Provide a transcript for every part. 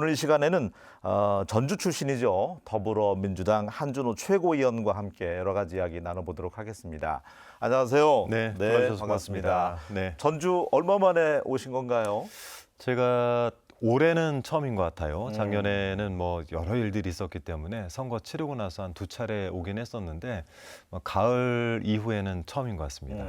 오늘 이 시간에는 전주 출신이죠. 더불어민주당 한준호 최고위원과 함께 여러 가지 이야기 나눠보도록 하겠습니다. 안녕하세요. 네, 불러주셔서 반갑습니다. 네. 전주 얼마 만에 오신 건가요? 제가 올해는 처음인 것 같아요. 작년에는 뭐 여러 일들이 있었기 때문에 선거 치르고 나서 한 2차례 오긴 했었는데 가을 이후에는 처음인 것 같습니다.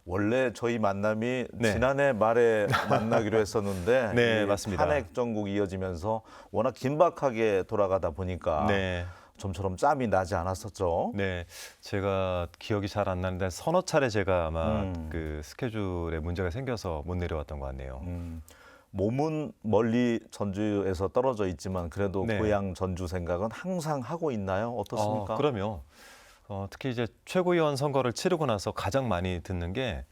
원래 저희 만남이 네. 지난해 말에 만나기로 했었는데 네, 이 맞습니다. 탄핵 정국이 이어지면서 워낙 긴박하게 돌아가다 보니까 네, 좀처럼 짬이 나지 않았었죠. 네, 제가 기억이 잘 안 나는데 서너 차례 제가 아마 그 스케줄에 문제가 생겨서 못 내려왔던 것 같네요. 몸은 멀리 전주에서 떨어져 있지만 그래도 네. 고향 전주 생각은 항상 하고 있나요? 어떻습니까? 그럼요. 특히 이제 최고위원 선거를 치르고 나서 가장 많이 듣는 게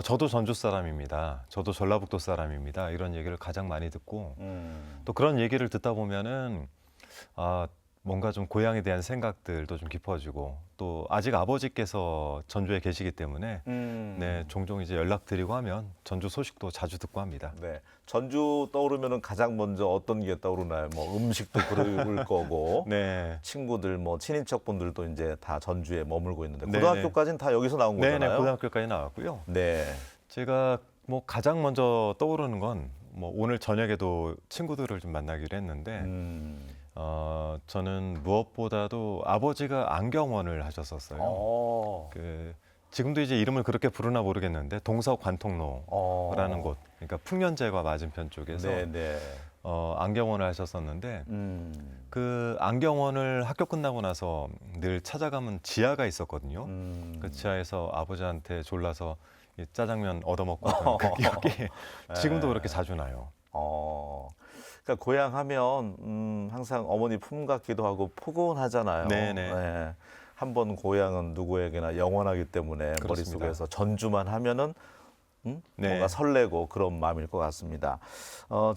저도 전주 사람입니다. 저도 전라북도 사람입니다. 이런 얘기를 가장 많이 듣고 또 그런 얘기를 듣다 보면은 뭔가 좀 고향에 대한 생각들도 좀 깊어지고 또 아직 아버지께서 전주에 계시기 때문에 네, 종종 이제 연락드리고 하면 전주 소식도 자주 듣고 합니다. 네. 전주 떠오르면은 가장 먼저 어떤 게 떠오르나요? 뭐 음식도 그럴 거고 네. 친구들 뭐 친인척분들도 이제 다 전주에 머물고 있는데 네네. 고등학교까지는 다 여기서 나온 네네, 거잖아요. 고등학교까지 나왔고요. 네. 제가 뭐 가장 먼저 떠오르는 건 뭐 오늘 저녁에도 친구들을 좀 만나기로 했는데 저는 무엇보다도 아버지가 안경원을 하셨었어요. 지금도 이제 이름을 그렇게 부르나 모르겠는데 동서관통로라는 곳, 그러니까 풍년제과 맞은편 쪽에서 네네. 안경원을 하셨었는데 그 안경원을 학교 끝나고 나서 늘 찾아가면 지하가 있었거든요. 그 지하에서 아버지한테 졸라서 이 짜장면 얻어먹고 하던 그 기억이 지금도 그렇게 자주 나요. 그러니까 고향 하면 항상 어머니 품 같기도 하고 포근하잖아요. 네네. 네. 한 번 고향은 누구에게나 영원하기 때문에 그렇습니다. 머릿속에서 전주만 하면은 네. 뭔가 설레고 그런 마음일 것 같습니다.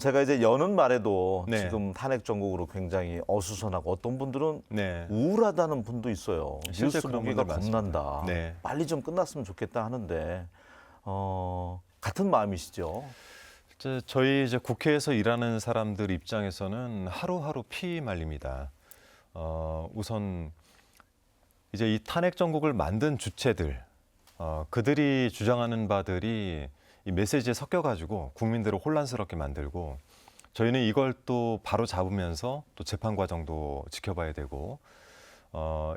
제가 이제 여는 말에도 네. 지금 탄핵 정국으로 굉장히 어수선하고 어떤 분들은 네. 우울하다는 분도 있어요. 실제 뉴스 그런 보기가 분들 많습니다. 겁난다. 네. 빨리 좀 끝났으면 좋겠다 하는데 같은 마음이시죠? 저희 이제 국회에서 일하는 사람들 입장에서는 하루하루 피 말립니다. 우선 이제 이 탄핵 정국을 만든 주체들, 그들이 주장하는 바들이 이 메시지에 섞여가지고 국민들을 혼란스럽게 만들고 저희는 이걸 또 바로 잡으면서 또 재판 과정도 지켜봐야 되고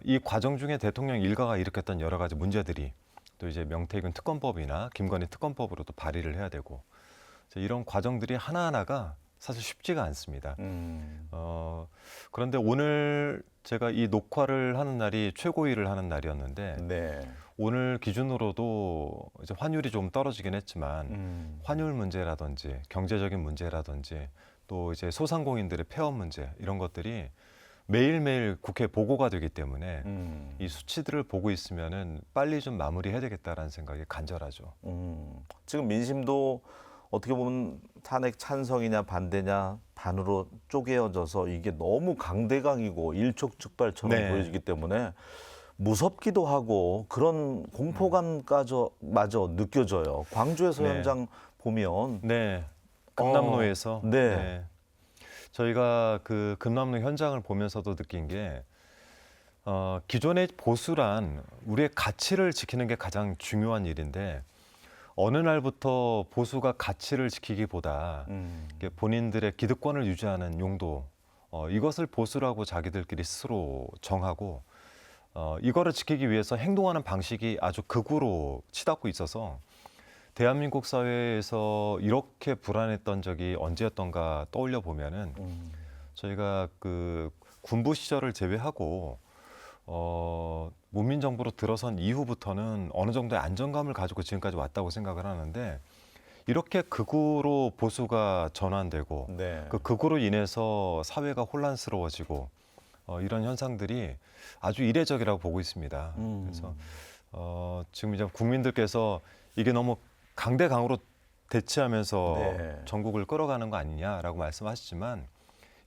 이 과정 중에 대통령 일가가 일으켰던 여러 가지 문제들이 또 이제 명태균 특검법이나 김건희 특검법으로 또 발의를 해야 되고 이런 과정들이 하나하나가 사실 쉽지가 않습니다. 그런데 오늘 제가 이 녹화를 하는 날이 최고위를 하는 날이었는데 네. 오늘 기준으로도 이제 환율이 좀 떨어지긴 했지만 환율 문제라든지 경제적인 문제라든지 또 이제 소상공인들의 폐업 문제 이런 것들이 매일매일 국회에 보고가 되기 때문에 이 수치들을 보고 있으면은 빨리 좀 마무리해야 되겠다라는 생각이 간절하죠. 지금 민심도 어떻게 보면 탄핵 찬성이냐 반대냐 반으로 쪼개어져서 이게 너무 강대강이고 일촉즉발처럼 네. 보여지기 때문에 무섭기도 하고 그런 공포감마저 느껴져요. 광주에서 네. 현장 보면 네, 금남로에서 네. 저희가 그 금남로 현장을 보면서도 느낀 게 기존의 보수란 우리의 가치를 지키는 게 가장 중요한 일인데 어느 날부터 보수가 가치를 지키기보다 이게 본인들의 기득권을 유지하는 용도 이것을 보수라고 자기들끼리 스스로 정하고 이거를 지키기 위해서 행동하는 방식이 아주 극우로 치닫고 있어서 대한민국 사회에서 이렇게 불안했던 적이 언제였던가 떠올려 보면은 저희가 그 군부 시절을 제외하고 문민정부로 들어선 이후부터는 어느 정도의 안정감을 가지고 지금까지 왔다고 생각을 하는데 이렇게 극우로 보수가 전환되고 네. 그 극우로 인해서 사회가 혼란스러워지고 이런 현상들이 아주 이례적이라고 보고 있습니다. 그래서 지금 이제 국민들께서 이게 너무 강대강으로 대치하면서 네. 전국을 끌어가는 거 아니냐라고 말씀하시지만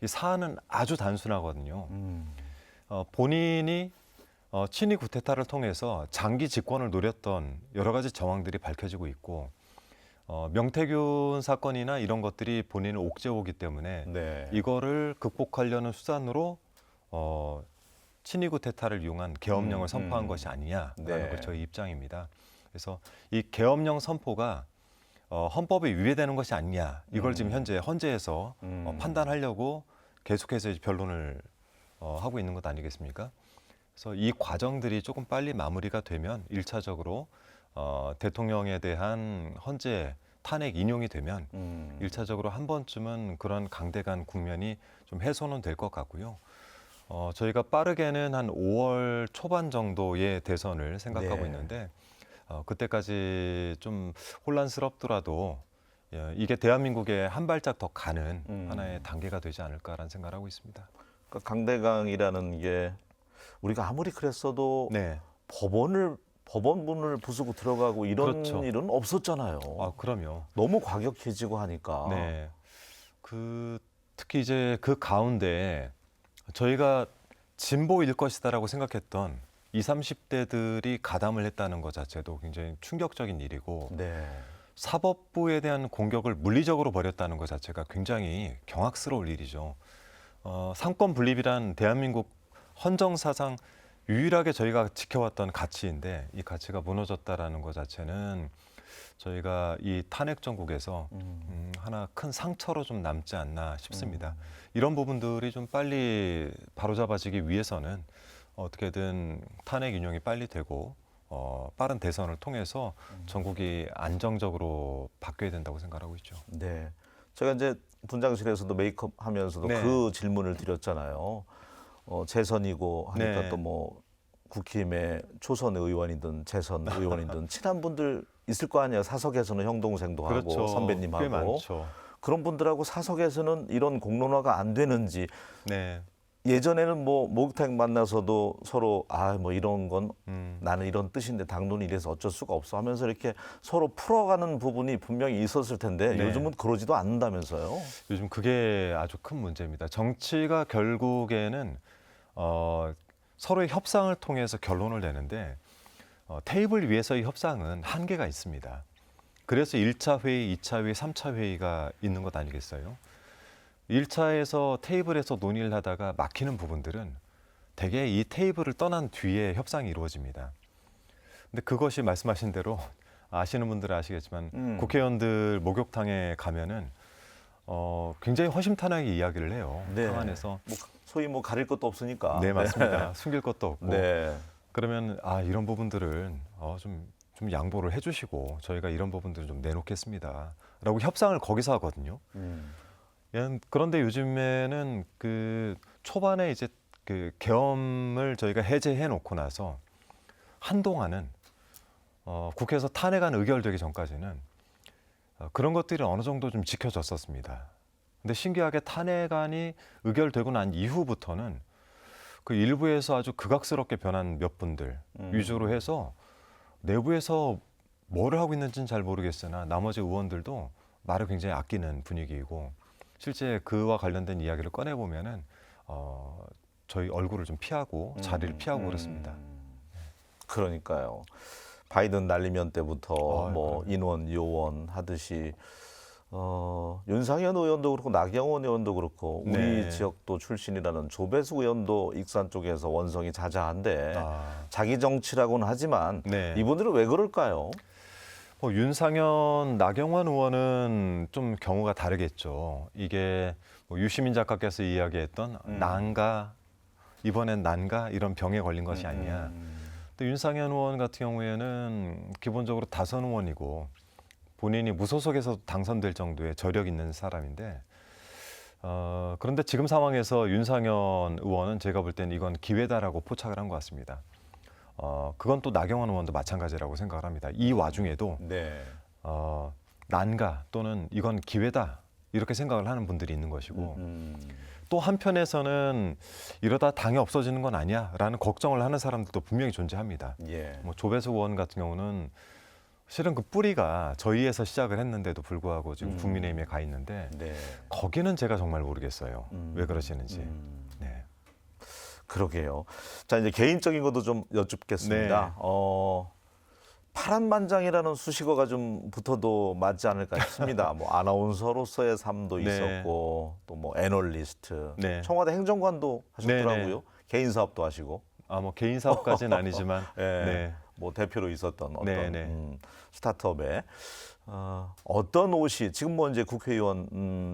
이 사안은 아주 단순하거든요. 본인이 친위 구테타를 통해서 장기 집권을 노렸던 여러 가지 정황들이 밝혀지고 있고 명태균 사건이나 이런 것들이 본인을 옥죄오기 때문에 네. 이거를 극복하려는 수단으로 친위구 태타를 이용한 계엄령을 선포한 것이 아니냐라는 네. 것 저희 입장입니다. 그래서 이 계엄령 선포가 헌법에 위배되는 것이 아니냐 이걸 지금 현재 헌재에서 판단하려고 계속해서 이제 변론을 하고 있는 것 아니겠습니까? 그래서 이 과정들이 조금 빨리 마무리가 되면 1차적으로 대통령에 대한 헌재 탄핵 인용이 되면 1차적으로 한 번쯤은 그런 강대간 국면이 좀 해소는 될 것 같고요. 저희가 빠르게는 한 5월 초반 정도의 대선을 생각하고 네. 있는데 그때까지 좀 혼란스럽더라도 이게 대한민국에 한 발짝 더 가는 하나의 단계가 되지 않을까라는 생각을 하고 있습니다. 그러니까 강대강이라는 게 우리가 아무리 그랬어도 네, 법원문을 부수고 들어가고 이런 그렇죠. 일은 없었잖아요. 그럼요. 너무 과격해지고 하니까. 네, 특히 이제 그 가운데 저희가 진보일 것이다라고 생각했던 20, 30대들이 가담을 했다는 것 자체도 굉장히 충격적인 일이고 네. 사법부에 대한 공격을 물리적으로 벌였다는 것 자체가 굉장히 경악스러울 일이죠. 삼권 분립이란 대한민국 헌정사상 유일하게 저희가 지켜왔던 가치인데 이 가치가 무너졌다라는 것 자체는 저희가 이 탄핵 정국에서 하나 큰 상처로 좀 남지 않나 싶습니다. 이런 부분들이 좀 빨리 바로잡아지기 위해서는 어떻게든 탄핵 인용이 빨리 되고 빠른 대선을 통해서 전국이 안정적으로 바뀌어야 된다고 생각하고 있죠. 네. 제가 이제 분장실에서도 메이크업 하면서도 네. 그 질문을 드렸잖아요. 재선이고 하니까 네. 또 뭐 국힘의 초선 의원이든 재선 의원이든 친한 분들 있을 거 아니에요. 사석에서는 형 동생도 하고 그렇죠. 꽤 선배님하고 많죠. 그런 분들하고 사석에서는 이런 공론화가 안 되는지 네. 예전에는 뭐 목욕탕 만나서도 서로 뭐 이런 건 나는 이런 뜻인데 당론이 이래서 어쩔 수가 없어 하면서 이렇게 서로 풀어가는 부분이 분명히 있었을 텐데 네. 요즘은 그러지도 않는다면서요. 요즘 그게 아주 큰 문제입니다. 정치가 결국에는 서로의 협상을 통해서 결론을 내는데 테이블 위에서의 협상은 한계가 있습니다. 그래서 1차 회의, 2차 회의, 3차 회의가 있는 것 아니겠어요? 1차에서 테이블에서 논의를 하다가 막히는 부분들은 대개 이 테이블을 떠난 뒤에 협상이 이루어집니다. 근데 그것이 말씀하신 대로 아시는 분들은 아시겠지만 국회의원들 목욕탕에 가면은 굉장히 허심탄회하게 이야기를 해요. 네. 탕 안에서. 뭐 소위 뭐 가릴 것도 없으니까. 네, 맞습니다. 숨길 것도 없고. 네. 그러면 이런 부분들은 좀 양보를 해주시고 저희가 이런 부분들을 좀 내놓겠습니다라고 협상을 거기서 하거든요. 그런데 요즘에는 그 초반에 이제 그 계엄을 저희가 해제해 놓고 나서 한동안은 국회에서 탄핵안 의결되기 전까지는 그런 것들이 어느 정도 좀 지켜졌었습니다. 근데 신기하게 탄핵안이 의결되고 난 이후부터는 그 일부에서 아주 극악스럽게 변한 몇 분들 위주로 해서 내부에서 뭐를 하고 있는지는 잘 모르겠으나 나머지 의원들도 말을 굉장히 아끼는 분위기이고 실제 그와 관련된 이야기를 꺼내보면은 저희 얼굴을 좀 피하고 자리를 피하고 그렇습니다. 그러니까요. 바이든 날리면 때부터 뭐 그럼요. 인원, 요원 하듯이 윤상현 의원도 그렇고 나경원 의원도 그렇고 우리 네. 지역도 출신이라는 조배수 의원도 익산 쪽에서 원성이 자자한데 아, 자기 정치라고는 하지만 네. 이분들은 왜 그럴까요? 윤상현, 나경원 의원은 좀 경우가 다르겠죠. 이게 뭐 유시민 작가께서 이야기했던 난가, 이번엔 난가 이런 병에 걸린 것이 아니냐. 또 윤상현 의원 같은 경우에는 기본적으로 다선 의원이고 본인이 무소속에서 당선될 정도의 저력 있는 사람인데 그런데 지금 상황에서 윤상현 의원은 제가 볼 때는 이건 기회다라고 포착을 한 것 같습니다. 그건 또 나경원 의원도 마찬가지라고 생각을 합니다. 이 와중에도 네. 난가 또는 이건 기회다 이렇게 생각을 하는 분들이 있는 것이고 또 한편에서는 이러다 당이 없어지는 건 아니야라는 걱정을 하는 사람들도 분명히 존재합니다. 예. 뭐 조배수 의원 같은 경우는 실은 그 뿌리가 저희에서 시작을 했는데도 불구하고 지금 국민의힘에 가 있는데 네. 거기는 제가 정말 모르겠어요. 왜 그러시는지. 네. 그러게요. 자, 이제 개인적인 것도 좀 여쭙겠습니다. 네. 파란만장이라는 수식어가 좀 붙어도 맞지 않을까 싶습니다. 뭐 아나운서로서의 삶도 네. 있었고 또 뭐 애널리스트, 네. 청와대 행정관도 하셨더라고요. 네, 네. 개인 사업도 하시고, 뭐 개인 사업까지는 아니지만 예, 네. 뭐 대표로 있었던 어떤 네, 네. 스타트업에 어떤 옷이 지금 뭐 이제 국회의원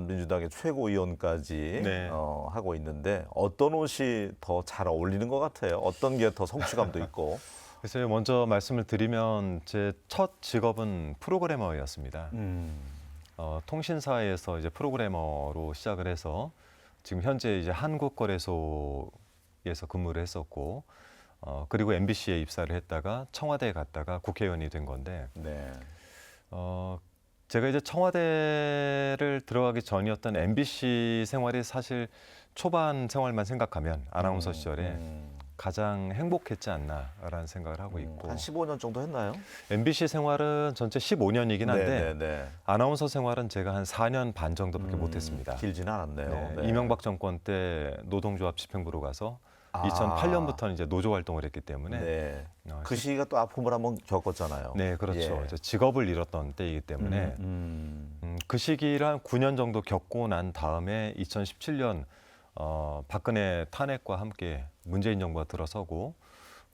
민주당의 최고위원까지 네. 하고 있는데 어떤 옷이 더 잘 어울리는 것 같아요. 어떤 게 더 성취감도 있고. 그래서 먼저 말씀을 드리면 제 첫 직업은 프로그래머였습니다. 통신사에서 이제 프로그래머로 시작을 해서 지금 현재 이제 한국거래소에서 근무를 했었고, 그리고 MBC에 입사를 했다가 청와대에 갔다가 국회의원이 된 건데, 네. 제가 이제 청와대를 들어가기 전이었던 MBC 생활이 사실 초반 생활만 생각하면 아나운서 시절에 가장 행복했지 않나라는 생각을 하고 있고, 한 15년 정도 했나요? MBC 생활은 전체 15년이긴 한데 네. 아나운서 생활은 제가 한 4년 반 정도밖에 못했습니다. 길지는 않았네요. 네, 네. 이명박 정권 때 노동조합 집행부로 가서 아. 2008년부터는 이제 노조 활동을 했기 때문에 네. 어, 그 시기가 또 아픔을 한번 겪었잖아요. 네, 그렇죠. 예. 이제 직업을 잃었던 때이기 때문에 그 시기를 한 9년 정도 겪고 난 다음에 2017년 박근혜 탄핵과 함께 문재인 정부가 들어서고,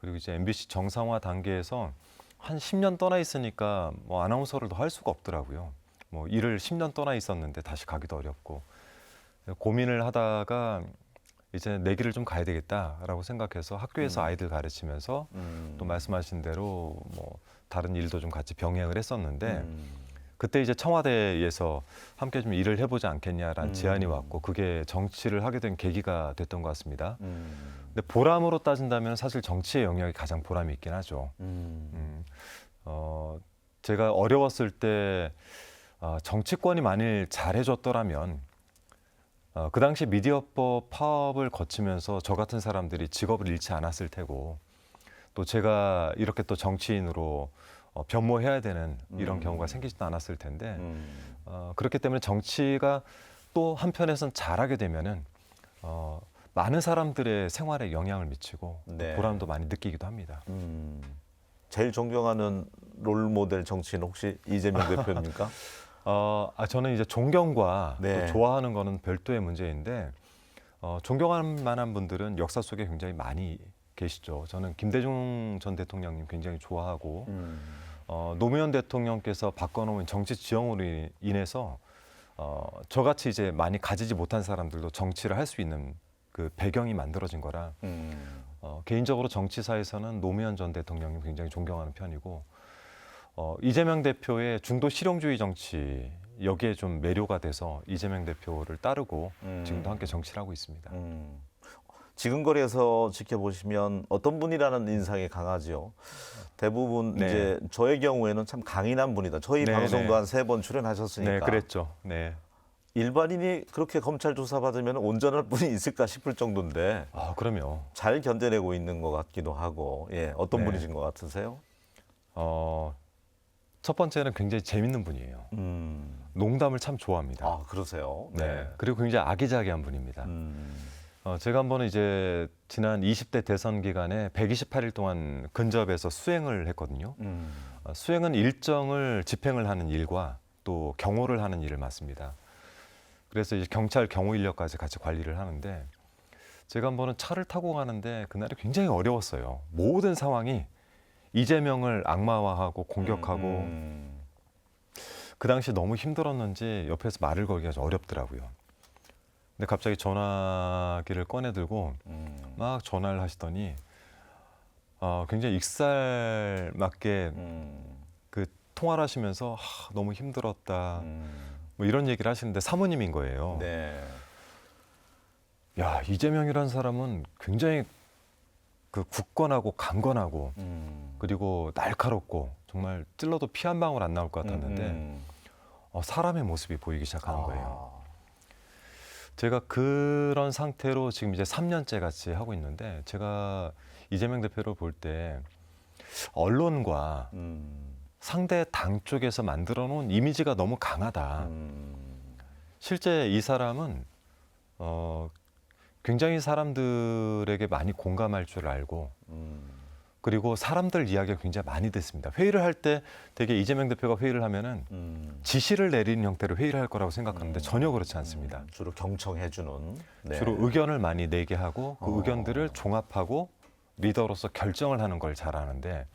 그리고 이제 MBC 정상화 단계에서 한 10년 떠나 있으니까 뭐 아나운서를 더 할 수가 없더라고요. 뭐 일을 10년 떠나 있었는데 다시 가기도 어렵고, 고민을 하다가 이제 내 길을 좀 가야 되겠다라고 생각해서 학교에서 아이들 가르치면서 또 말씀하신 대로 뭐 다른 일도 좀 같이 병행을 했었는데, 그때 이제 청와대에서 함께 좀 일을 해보지 않겠냐라는 제안이 왔고, 그게 정치를 하게 된 계기가 됐던 것 같습니다. 근데 보람으로 따진다면 사실 정치의 영역이 가장 보람이 있긴 하죠. 제가 어려웠을 때 정치권이 만일 잘해줬더라면 그 당시 미디어법 파업을 거치면서 저 같은 사람들이 직업을 잃지 않았을 테고, 또 제가 이렇게 또 정치인으로 변모해야 되는 이런 경우가 생기지도 않았을 텐데, 그렇기 때문에 정치가 또 한편에선 잘하게 되면은 많은 사람들의 생활에 영향을 미치고 네. 보람도 많이 느끼기도 합니다. 제일 존경하는 롤 모델 정치인 혹시 이재명 대표입니까? 저는 이제 존경과 네. 또 좋아하는 거는 별도의 문제인데, 존경할 만한 분들은 역사 속에 굉장히 많이 계시죠. 저는 김대중 전 대통령님 굉장히 좋아하고, 노무현 대통령께서 바꿔놓은 정치 지형으로 인해서 저같이 이제 많이 가지지 못한 사람들도 정치를 할 수 있는 그 배경이 만들어진 거라, 개인적으로 정치사에서는 노무현 전 대통령님 굉장히 존경하는 편이고, 이재명 대표의 중도 실용주의 정치, 여기에 좀 매료가 돼서 이재명 대표를 따르고 지금도 함께 정치를 하고 있습니다. 지금 거리에서 지켜보시면 어떤 분이라는 인상이 강하죠. 대부분 네. 이제 저의 경우에는 참 강인한 분이다. 저희 네, 방송도 네. 한 3번 출연하셨으니까. 네, 그랬죠. 네. 일반인이 그렇게 검찰 조사 받으면 온전할 분이 있을까 싶을 정도인데 그럼요. 잘 견뎌내고 있는 것 같기도 하고, 예, 어떤 네. 분이신 것 같으세요? 첫 번째는 굉장히 재밌는 분이에요. 농담을 참 좋아합니다. 아, 그러세요? 네. 그리고 굉장히 아기자기한 분입니다. 제가 한 번은 이제 지난 20대 대선 기간에 128일 동안 근접해서 수행을 했거든요. 수행은 일정을 집행을 하는 일과 또 경호를 하는 일을 맡습니다. 그래서 이제 경찰 경호 인력까지 같이 관리를 하는데, 제가 한 번은 차를 타고 가는데 그날이 굉장히 어려웠어요. 모든 상황이 이재명을 악마화하고 공격하고, 그 당시 너무 힘들었는지 옆에서 말을 걸기가 좀 어렵더라고요. 근데 갑자기 전화기를 꺼내 들고 막 전화를 하시더니 굉장히 익살맞게 그 통화를 하시면서 너무 힘들었다, 뭐 이런 얘기를 하시는데 사모님인 거예요. 네. 야, 이재명이라는 사람은 굉장히 그 굳건하고 강건하고 그리고 날카롭고 정말 찔러도 피 한 방울 안 나올 것 같았는데 사람의 모습이 보이기 시작하는 거예요. 제가 그런 상태로 지금 이제 3년째 같이 하고 있는데, 제가 이재명 대표를 볼 때 언론과 상대 당 쪽에서 만들어 놓은 이미지가 너무 강하다. 실제 이 사람은 굉장히 사람들에게 많이 공감할 줄 알고, 그리고 사람들 이야기가 굉장히 많이 됐습니다. 회의를 할 때 되게 이재명 대표가 회의를 하면은 지시를 내리는 형태로 회의를 할 거라고 생각하는데 전혀 그렇지 않습니다. 주로 경청해주는. 네. 주로 의견을 많이 내게 하고 그 의견들을 종합하고 리더로서 결정을 하는 걸 잘하는데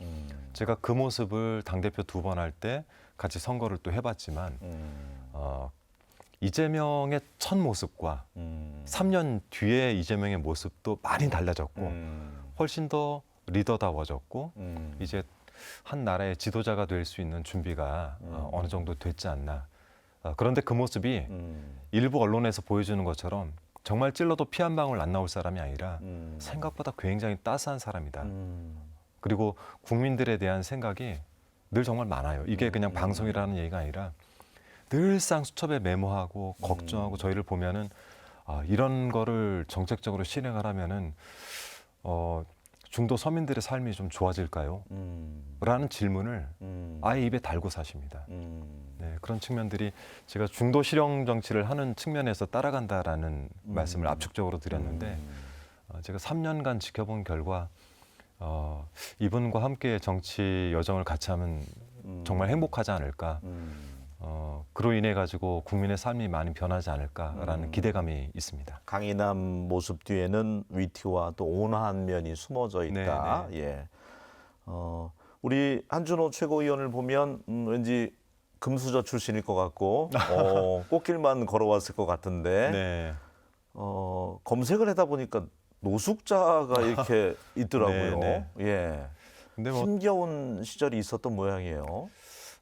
제가 그 모습을 당대표 2번 할 때 같이 선거를 또 해봤지만 이재명의 첫 모습과 3년 뒤에 이재명의 모습도 많이 달라졌고 훨씬 더 리더다워졌고 이제 한 나라의 지도자가 될 수 있는 준비가 어느 정도 됐지 않나. 그런데 그 모습이 일부 언론에서 보여주는 것처럼 정말 찔러도 피 한 방울 안 나올 사람이 아니라 생각보다 굉장히 따스한 사람이다. 그리고 국민들에 대한 생각이 늘 정말 많아요. 이게 그냥 방송이라는 얘기가 아니라 늘상 수첩에 메모하고 걱정하고 저희를 보면은 이런 거를 정책적으로 실행을 하면은 중도 서민들의 삶이 좀 좋아질까요? 라는 질문을 아예 입에 달고 사십니다. 네, 그런 측면들이 제가 중도 실용 정치를 하는 측면에서 따라간다라는 말씀을 압축적으로 드렸는데 제가 3년간 지켜본 결과 이분과 함께 정치 여정을 같이 하면 정말 행복하지 않을까. 그로 인해 가지고 국민의 삶이 많이 변하지 않을까라는 기대감이 있습니다. 강인한 모습 뒤에는 위트와 또 온화한 면이 숨어져 있다. 네, 네. 예. 우리 한준호 최고위원을 보면 왠지 금수저 출신일 것 같고 꽃길만 걸어왔을 것 같은데 네. 검색을 하다 보니까 노숙자가 이렇게 있더라고요. 네, 예. 근데 힘겨운 시절이 있었던 모양이에요.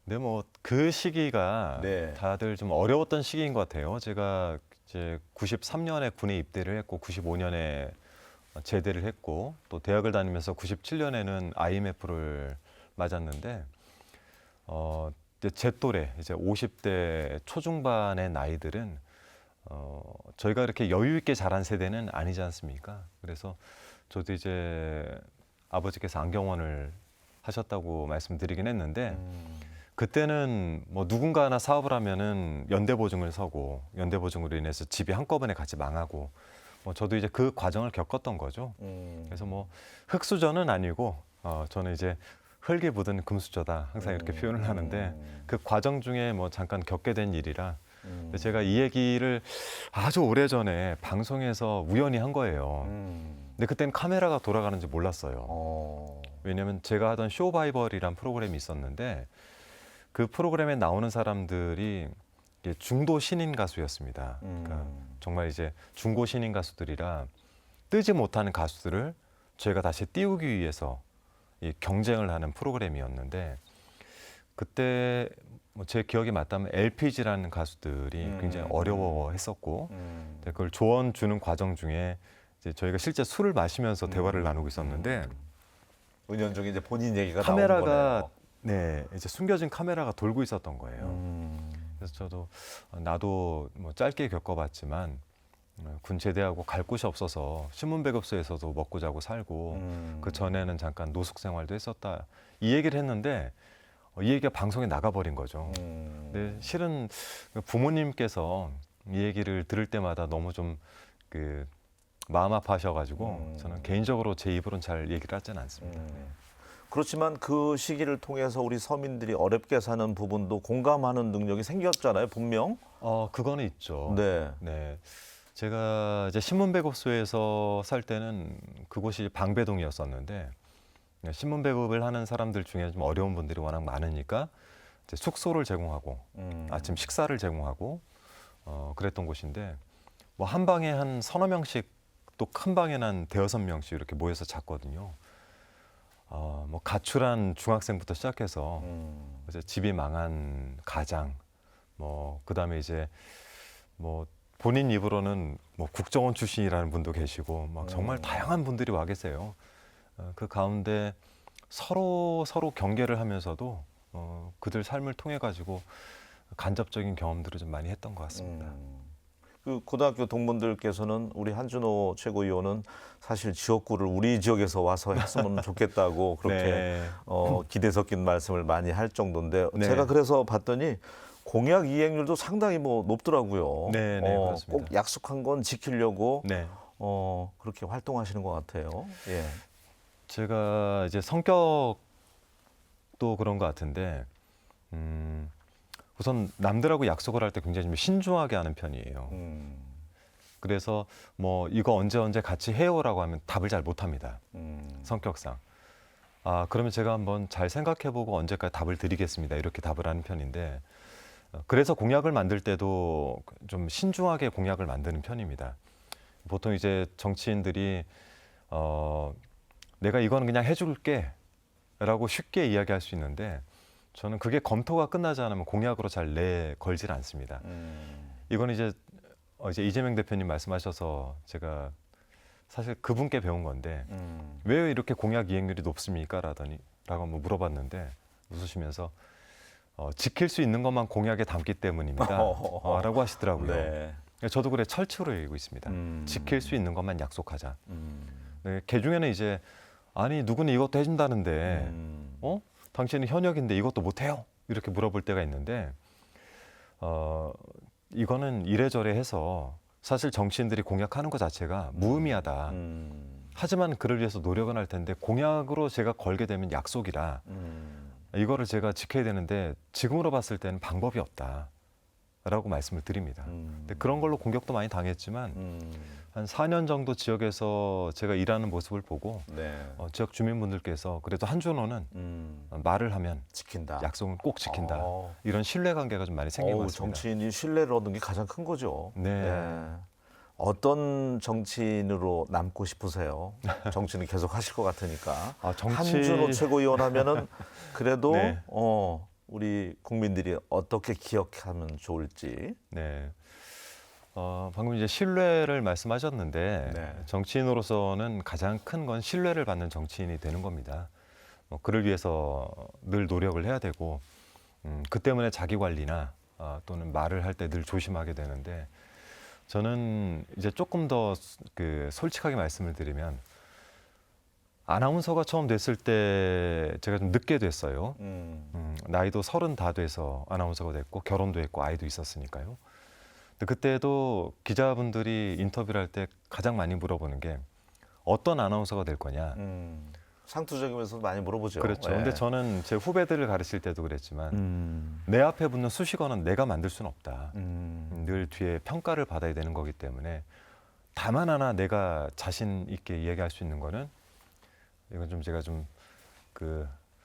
네, 뭐 그 시기가 네. 다들 좀 어려웠던 시기인 것 같아요. 제가 이제 93년에 군에 입대를 했고 95년에 제대를 했고 또 대학을 다니면서 97년에는 IMF를 맞았는데 이제 제 또래 이제 50대 초중반의 나이들은 저희가 이렇게 여유 있게 자란 세대는 아니지 않습니까? 그래서 저도 이제 아버지께서 안경원을 하셨다고 말씀드리긴 했는데 그때는 뭐 누군가 하나 사업을 하면은 연대보증을 서고 연대보증으로 인해서 집이 한꺼번에 같이 망하고 뭐 저도 이제 그 과정을 겪었던 거죠. 그래서 뭐 흙수저는 아니고 저는 이제 흙에 묻은 금수저다 항상 이렇게 표현을 하는데 그 과정 중에 뭐 잠깐 겪게 된 일이라 근데 제가 이 얘기를 아주 오래전에 방송에서 우연히 한 거예요. 근데 그때는 카메라가 돌아가는지 몰랐어요. 왜냐하면 제가 하던 쇼바이벌이란 프로그램이 있었는데 그 프로그램에 나오는 사람들이 중도 신인 가수였습니다. 그러니까 정말 이제 중고 신인 가수들이라 뜨지 못하는 가수들을 저희가 다시 띄우기 위해서 이 경쟁을 하는 프로그램이었는데 그때 뭐 제 기억이 맞다면 LPG라는 가수들이 굉장히 어려워했었고 그걸 조언 주는 과정 중에 이제 저희가 실제 술을 마시면서 대화를 나누고 있었는데 은연중에 이제 본인 얘기가 나온 카메라가 거네요. 네 이제 숨겨진 카메라가 돌고 있었던 거예요. 그래서 저도 나도 뭐 짧게 겪어봤지만 군 제대하고 갈 곳이 없어서 신문배급소에서도 먹고 자고 살고 그 전에는 잠깐 노숙 생활도 했었다 이 얘기를 했는데 이 얘기가 방송에 나가버린 거죠. 근데 실은 부모님께서 이 얘기를 들을 때마다 너무 좀 그 마음 아파하셔가지고 저는 개인적으로 제 입으로는 잘 얘기를 하지는 않습니다. 그렇지만 그 시기를 통해서 우리 서민들이 어렵게 사는 부분도 공감하는 능력이 생겼잖아요, 분명. 그거는 있죠. 네. 네. 제가 이제 신문배급소에서 살 때는 그곳이 방배동이었었는데 신문 배급을 하는 사람들 중에 좀 어려운 분들이 워낙 많으니까 이제 숙소를 제공하고 아침 식사를 제공하고 그랬던 곳인데 뭐 한 방에 한 서너 명씩 또 큰 방에는 한 대여섯 명씩 이렇게 모여서 잤거든요. 뭐 가출한 중학생부터 시작해서 이제 집이 망한 가장 뭐 그다음에 이제 뭐 본인 입으로는 뭐 국정원 출신이라는 분도 계시고 막 정말 다양한 분들이 와 계세요. 그 가운데 서로 경계를 하면서도 그들 삶을 통해 가지고 간접적인 경험들을 좀 많이 했던 것 같습니다. 그 고등학교 동문들께서는 우리 한준호 최고위원은 사실 지역구를 우리 지역에서 와서 했으면 좋겠다고 그렇게 네. 기대 섞인 말씀을 많이 할 정도인데 네. 제가 그래서 봤더니 공약 이행률도 상당히 뭐 높더라고요. 네, 그렇습니다. 꼭 약속한 건 지키려고 네. 그렇게 활동하시는 것 같아요. 예. 제가 이제 성격도 그런 것 같은데 우선 남들하고 약속을 할 때 굉장히 좀 신중하게 하는 편이에요. 그래서 뭐 이거 언제 같이 해요라고 하면 답을 잘 못합니다. 성격상. 아, 그러면 제가 한번 잘 생각해보고 언제까지 답을 드리겠습니다. 이렇게 답을 하는 편인데 그래서 공약을 만들 때도 좀 신중하게 공약을 만드는 편입니다. 보통 이제 정치인들이 내가 이거는 그냥 해줄게 라고 쉽게 이야기할 수 있는데 저는 그게 검토가 끝나지 않으면 공약으로 잘 내걸질 않습니다. 이건 이제 이재명 대표님 말씀하셔서 제가 사실 그분께 배운 건데 왜 이렇게 공약 이행률이 높습니까? 라고 한번 물어봤는데 웃으시면서 지킬 수 있는 것만 공약에 담기 때문입니다. 라고 하시더라고요. 네. 저도 그래 철칙으로 얘기하고 있습니다. 지킬 수 있는 것만 약속하자. 네, 개 중에는 이제 아니 누구는 이것도 해준다는데 당신은 현역인데 이것도 못해요? 이렇게 물어볼 때가 있는데 이거는 이래저래 해서 사실 정치인들이 공약하는 것 자체가 무의미하다. 하지만 그를 위해서 노력은 할 텐데 공약으로 제가 걸게 되면 약속이라 이거를 제가 지켜야 되는데 지금으로 봤을 때는 방법이 없다라고 말씀을 드립니다. 근데 그런 걸로 공격도 많이 당했지만 한 4년 정도 지역에서 제가 일하는 모습을 보고 네. 지역 주민분들께서 그래도 한준호는 말을 하면 지킨다. 약속은 꼭 지킨다. 이런 신뢰관계가 좀 많이 생긴 것 같습니다. 정치인이 신뢰를 얻는 게 가장 큰 거죠. 네. 어떤 정치인으로 남고 싶으세요? 정치는 계속 하실 것 같으니까. 정치... 한준호 최고위원 하면은 그래도 네. 우리 국민들이 어떻게 기억하면 좋을지. 네. 방금 이제 신뢰를 말씀하셨는데 네. 정치인으로서는 가장 큰 건 신뢰를 받는 정치인이 되는 겁니다. 그를 위해서 늘 노력을 해야 되고 그 때문에 자기 관리나 또는 말을 할 때 늘 조심하게 되는데 저는 이제 조금 더 솔직하게 말씀을 드리면 아나운서가 처음 됐을 때 제가 좀 늦게 됐어요. 나이도 30 다 돼서 아나운서가 됐고 결혼도 했고 아이도 있었으니까요. 근데 그때도 기자분들이 인터뷰를 할 때 가장 많이 물어보는 게 어떤 아나운서가 될 거냐. 상투적이면서 많이 물어보죠. 그렇죠. 네. 근데 저는 제 후배들을 가르칠 때도 그랬지만 내 앞에 붙는 수식어는 내가 만들 수는 없다. 늘 뒤에 평가를 받아야 되는 거기 때문에 다만 하나 내가 자신 있게 이야기할 수 있는 거는 이건 좀 제가 좀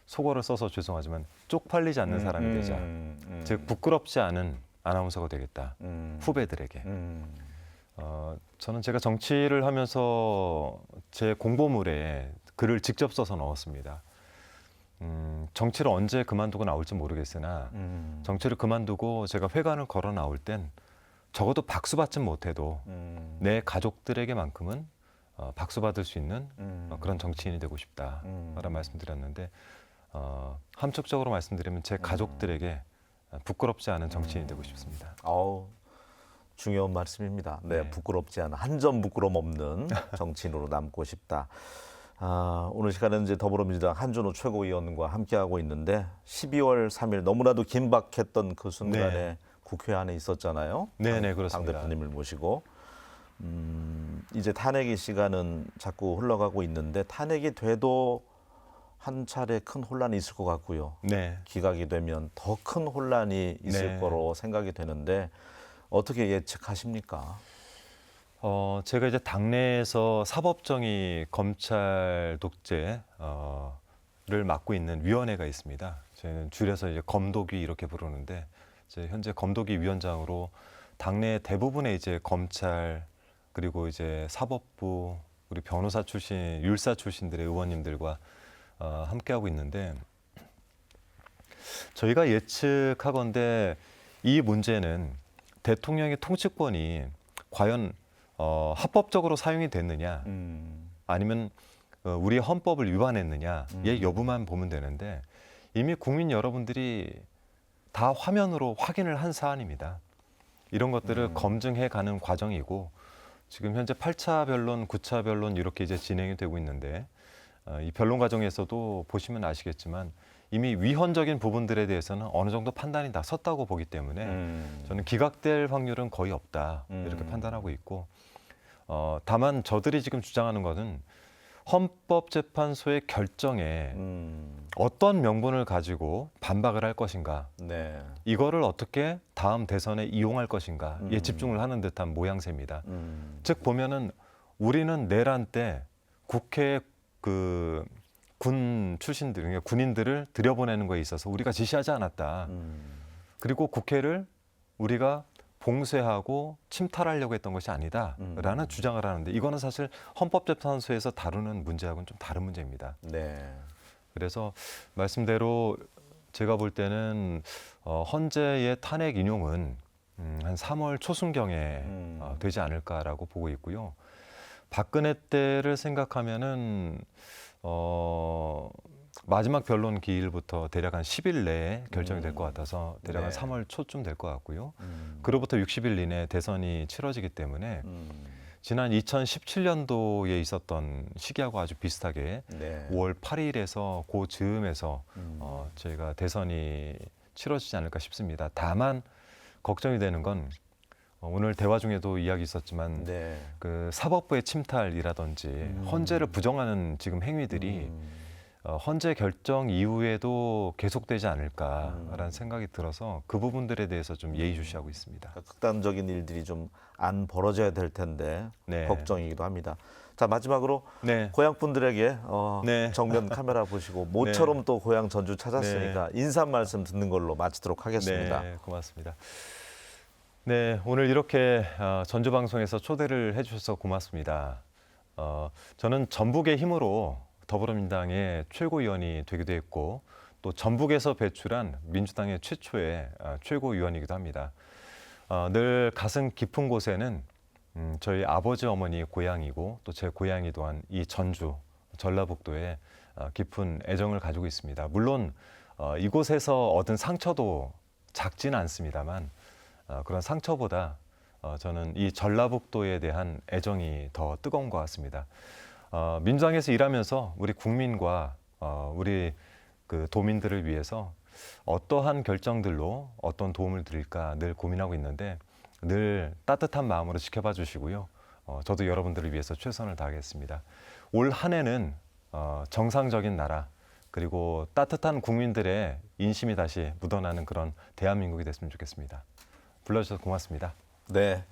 속어를 써서 죄송하지만 쪽팔리지 않는 사람이 되자. 즉 부끄럽지 않은 아나운서가 되겠다. 후배들에게. 저는 제가 정치를 하면서 제 공보물에 글을 직접 써서 넣었습니다. 정치를 언제 그만두고 나올지 모르겠으나 정치를 그만두고 제가 회관을 걸어 나올 땐 적어도 박수 받진 못해도 내 가족들에게만큼은 박수 받을 수 있는 그런 정치인이 되고 싶다라는 말씀드렸는데 함축적으로 말씀드리면 제 가족들에게 부끄럽지 않은 정치인이 되고 싶습니다. 중요한 말씀입니다. 네, 네. 부끄럽지 않은 한 점 부끄럼 없는 정치인으로 남고 싶다. 오늘 시간에는 이제 더불어민주당 한준호 최고위원과 함께하고 있는데 12월 3일 너무나도 긴박했던 그 순간에 네. 국회 안에 있었잖아요. 네, 그렇습니다. 당대표님을 모시고 이제 탄핵의 시간은 자꾸 흘러가고 있는데 탄핵이 돼도 한 차례 큰 혼란이 있을 것 같고요. 네. 기각이 되면 더 큰 혼란이 있을 네. 거로 생각이 되는데 어떻게 예측하십니까? 제가 이제 당내에서 사법정의 검찰 독재를 맡고 있는 위원회가 있습니다. 저희는 줄여서 이제 검독위 이렇게 부르는데 현재 검독위 위원장으로 당내 대부분의 이제 검찰 그리고 이제 사법부 우리 변호사 출신, 율사 출신들의 의원님들과 함께하고 있는데 저희가 예측하건대 이 문제는 대통령의 통치권이 과연 합법적으로 사용이 됐느냐 아니면 우리의 헌법을 위반했느냐의 여부만 보면 되는데 이미 국민 여러분들이 다 화면으로 확인을 한 사안입니다. 이런 것들을 검증해가는 과정이고 지금 현재 8차 변론, 9차 변론 이렇게 이제 진행이 되고 있는데 이 변론 과정에서도 보시면 아시겠지만 이미 위헌적인 부분들에 대해서는 어느 정도 판단이 다 섰다고 보기 때문에 저는 기각될 확률은 거의 없다 이렇게 판단하고 있고 다만 저들이 지금 주장하는 것은 헌법재판소의 결정에 어떤 명분을 가지고 반박을 할 것인가, 네. 이거를 어떻게 다음 대선에 이용할 것인가에 집중을 하는 듯한 모양새입니다. 즉 보면은 우리는 내란 때 국회에 그 군 출신들, 그러니까 군인들을 들여보내는 거에 있어서 우리가 지시하지 않았다. 그리고 국회를 우리가 봉쇄하고 침탈하려고 했던 것이 아니다라는 주장을 하는데, 이거는 사실 헌법재판소에서 다루는 문제하고는 좀 다른 문제입니다. 네. 그래서 말씀대로 제가 볼 때는 헌재의 탄핵 인용은 한 3월 초순경에 되지 않을까라고 보고 있고요. 박근혜 때를 생각하면은 마지막 변론 기일부터 대략 한 10일 내에 결정이 될 것 같아서 대략 한 네. 3월 초쯤 될 것 같고요. 그로부터 60일 이내에 대선이 치러지기 때문에 지난 2017년도에 있었던 시기하고 아주 비슷하게 네. 5월 8일에서 그 즈음에서 저희가 대선이 치러지지 않을까 싶습니다. 다만 걱정이 되는 건 오늘 대화 중에도 이야기 있었지만 네. 그 사법부의 침탈이라든지 헌재를 부정하는 지금 행위들이 헌재 결정 이후에도 계속되지 않을까라는 생각이 들어서 그 부분들에 대해서 좀 예의주시하고 있습니다. 그러니까 극단적인 일들이 좀 안 벌어져야 될 텐데 네. 걱정이기도 합니다. 자, 마지막으로 네. 고향 분들에게 네. 정면 카메라 보시고 모처럼 또 고향 전주 찾았으니까 인사 말씀 듣는 걸로 마치도록 하겠습니다. 네, 고맙습니다. 네, 오늘 이렇게 전주 방송에서 초대를 해주셔서 고맙습니다. 저는 전북의 힘으로 더불어민주당의 최고위원이 되기도 했고, 또 전북에서 배출한 민주당의 최초의 최고위원이기도 합니다. 늘 가슴 깊은 곳에는 저희 아버지 어머니 고향이고 또 제 고향이 또한 이 전주 전라북도에 깊은 애정을 가지고 있습니다. 물론 이곳에서 얻은 상처도 작지는 않습니다만 그런 상처보다 저는 이 전라북도에 대한 애정이 더 뜨거운 것 같습니다. 민주당에서 일하면서 우리 국민과 우리 그 도민들을 위해서 어떠한 결정들로 어떤 도움을 드릴까 늘 고민하고 있는데, 늘 따뜻한 마음으로 지켜봐 주시고요. 저도 여러분들을 위해서 최선을 다하겠습니다. 올 한 해는 정상적인 나라, 그리고 따뜻한 국민들의 인심이 다시 묻어나는 그런 대한민국이 됐으면 좋겠습니다. 불러주셔서 고맙습니다. 네.